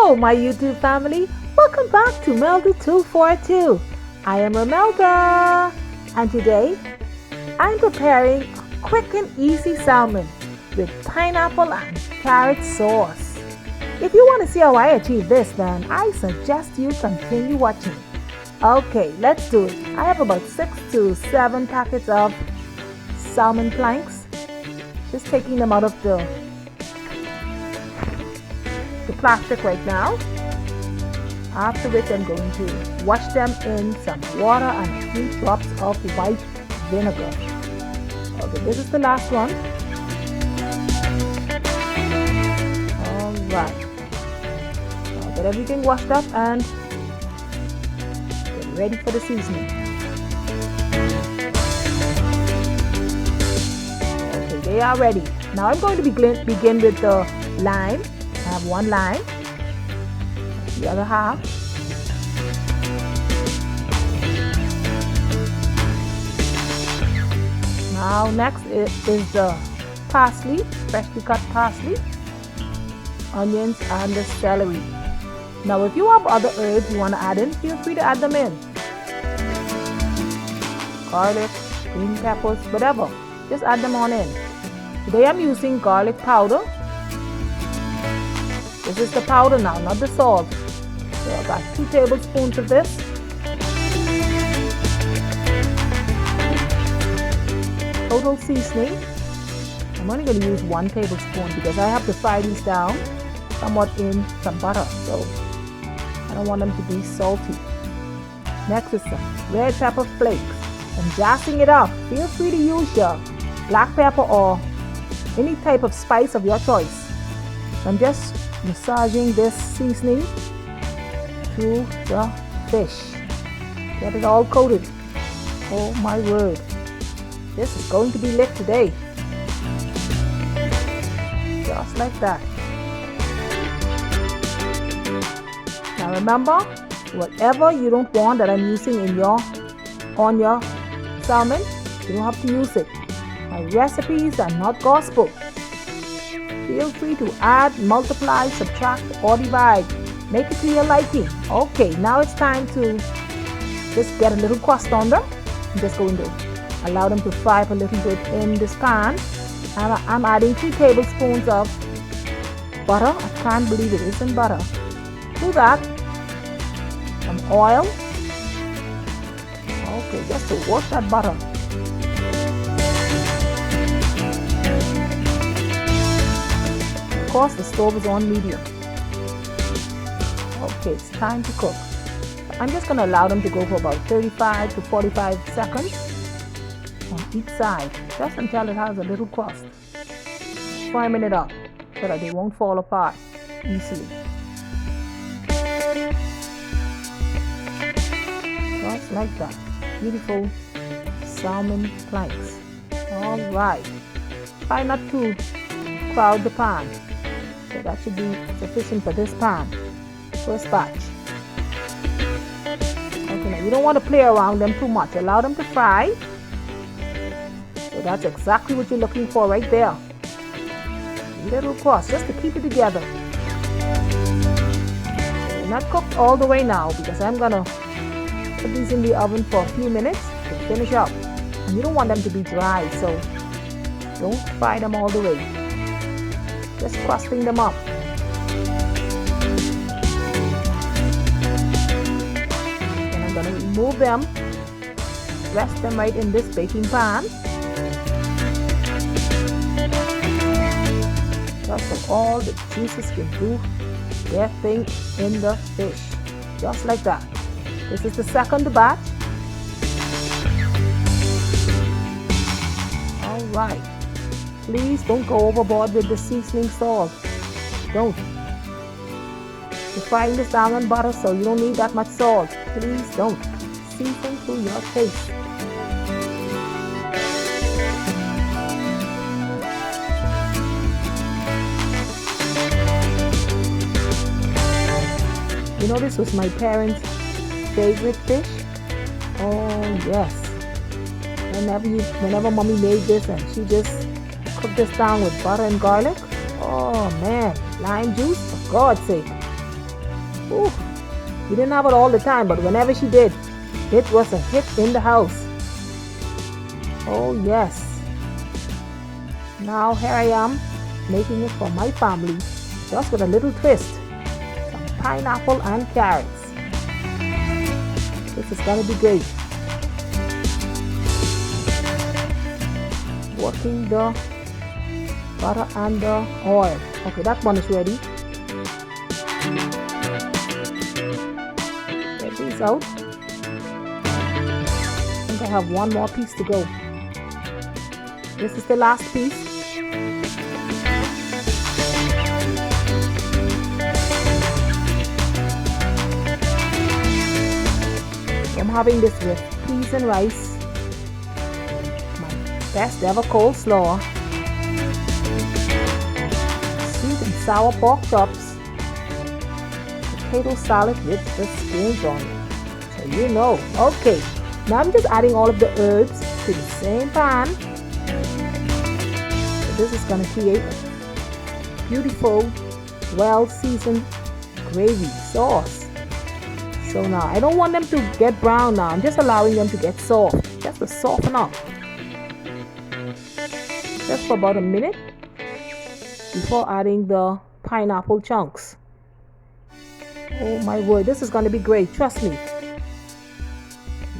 Hello, my YouTube family. Welcome back to Melda 242. I am Melda, and today I'm preparing a quick and easy salmon with pineapple and carrot sauce. If you want to see how I achieve this, then I suggest you continue watching. Okay, let's do it. I have about 6 to 7 packets of salmon planks. Just taking them out of the plastic right now. After which I'm going to wash them in some water and a few drops of white vinegar. Okay, this is the last one. Alright. I'll get everything washed up and get ready for the seasoning. Okay, they are ready. Now I'm going to begin with the lime. I have one lime, the other half. Now next is the parsley, freshly cut parsley, onions and the celery. Now if you have other herbs you want to add in, feel free to add them in. Garlic, green peppers, whatever, just add them on in. Today I'm using garlic powder. This is the powder now, not the salt. So I got 2 tablespoons of this. Total seasoning, I'm only going to use 1 tablespoon because I have to fry these down somewhat in some butter, so I don't want them to be salty. Next is some red pepper flakes. I'm jazzing it up. Feel free to use your black pepper or any type of spice of your choice. I'm just massaging this seasoning through the fish. Get it all coated. Oh my word. This is going to be lit today. Just like that. Now remember, whatever you don't want that I'm using on your salmon, you don't have to use it. My recipes are not gospel. Feel free to add, multiply, subtract, or divide. Make it to your liking. Okay, now it's time to just get a little crust on them. I'm just going to allow them to fry up a little bit in this pan. And I'm adding 2 tablespoons of butter. I can't believe it isn't butter. To that, some oil. Okay, just to wash that butter. Of course, the stove is on medium. Okay, it's time to cook. I'm just going to allow them to go for about 35 to 45 seconds on each side, just until it has a little crust. Firming it up so that they won't fall apart easily. Just like that. Beautiful salmon planks. Alright. Try not to crowd the pan. So that should be sufficient for this pan. First batch. Okay, now you don't want to play around them too much. Allow them to fry. So that's exactly what you're looking for right there. Little crust just to keep it together. They're not cooked all the way now because I'm gonna put these in the oven for a few minutes to finish up. And you don't want them to be dry, so don't fry them all the way. Just crusting them up. Then I'm going to remove them, rest them right in this baking pan. Just so all the juices can do their thing in the fish. Just like that. This is the second batch. Alright. Please don't go overboard with the seasoning salt. Don't. You're frying this down in butter, so you don't need that much salt. Please don't. Season to your taste. You know, this was my parents' favorite fish. Oh yes. Whenever mommy made this and she just cook this down with butter and garlic. Oh man, lime juice, for God's sake. Ooh, we didn't have it all the time, but whenever she did, it was a hit in the house. Oh yes. Now here I am making it for my family, just with a little twist. Some pineapple and carrots. This is gonna be great. Working the butter and the oil. Okay, that one is ready. Get these out. I think I have one more piece to go. This is the last piece. I'm having this with peas and rice. My best ever coleslaw. Sweet and sour pork chops. Potato salad with the skins on it. So you know. Okay, now I'm just adding all of the herbs to the same pan. So this is going to create a beautiful, well-seasoned gravy sauce. So now I don't want them to get brown now. I'm just allowing them to get soft. Just to soften up. Just for about a minute before adding the pineapple chunks. Oh my word, this is going to be great. Trust me.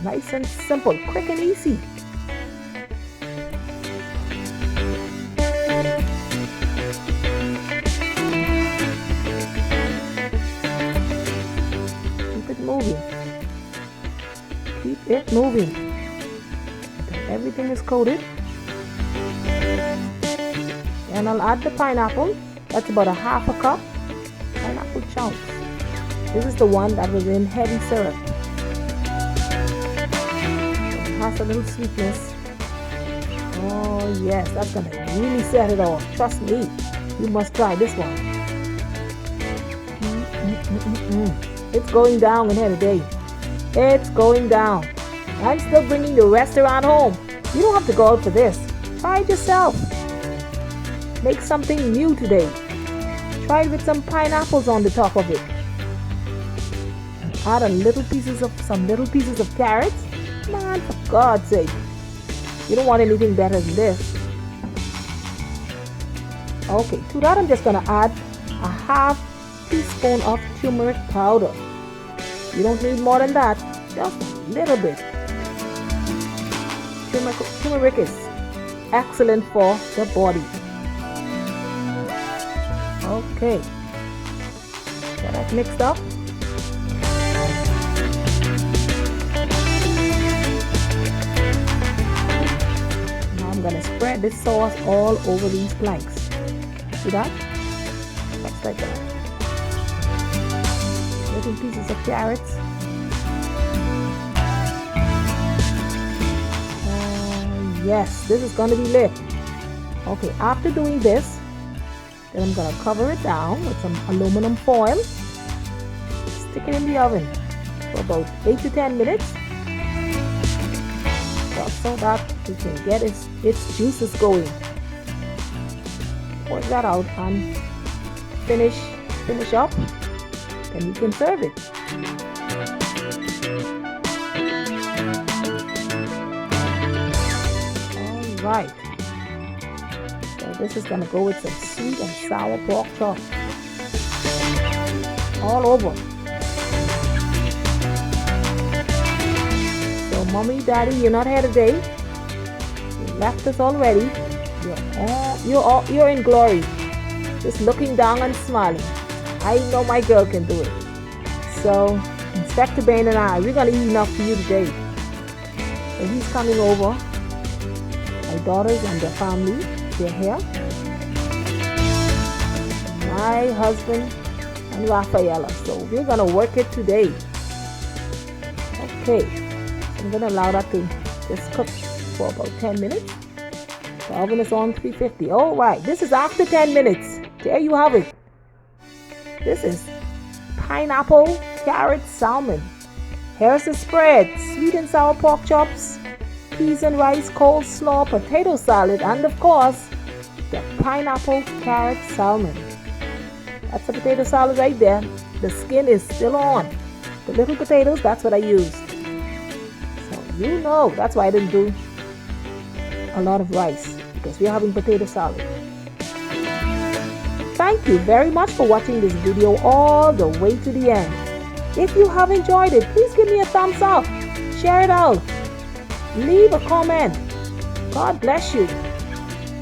Nice and simple, quick and easy. Keep it moving until everything is coated. And I'll add the pineapple. That's about a half a cup pineapple chunks. This is the one that was in heavy syrup. So it has a little sweetness. Oh yes, that's gonna really set it off. Trust me, you must try this one. It's going down in here today. It's going down. I'm still bringing the restaurant home. You don't have to go out for this. Try it yourself. Make something new today. Try it with some pineapples on the top of it. Add some little pieces of carrots. Man, for God's sake. You don't want anything better than this. Okay, to that I'm just gonna add a half teaspoon of turmeric powder. You don't need more than that, just a little bit. Turmeric is excellent for the body. Okay, get that mixed up. Now I'm gonna spread this sauce all over these planks. See that? Just like that. Little pieces of carrots. Yes, this is going to be lit. Okay, after doing this, then I'm going to cover it down with some aluminum foil. Stick it in the oven for about 8 to 10 minutes. Just so that we can get its juices going. Pour that out and finish up. Then you can serve it. Alright. So this is going to go with some sweet and sour pork chop. All over. So mommy, daddy, you're not here today. You left us already. You're in glory. Just looking down and smiling. I know my girl can do it. So, Inspector Bain and I, we're going to eat enough for you today. So he's coming over. My daughters and their family, they're here. My husband and Rafaela. So we're going to work it today. Okay. So I'm going to allow that to just cook for about 10 minutes. The oven is on 350. Alright, this is after 10 minutes. There you have it. This is pineapple, carrot, salmon. Here's the spread. Sweet and sour pork chops, peas and rice, coleslaw, potato salad, and of course, the pineapple, carrot, salmon. That's a potato salad right there. The skin is still on. The little potatoes, that's what I used. So you know, that's why I didn't do a lot of rice, because we're having potato salad. Thank you very much for watching this video all the way to the end. If you have enjoyed it, please give me a thumbs up. Share it out. Leave a comment. God bless you.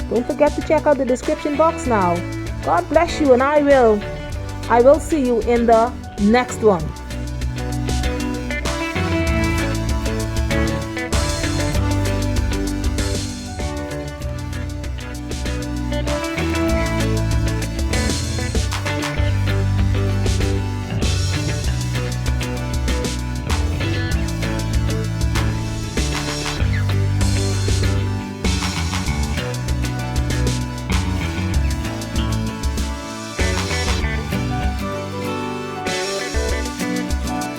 Don't forget to check out the description box now. God bless you, and I will see you in the next one.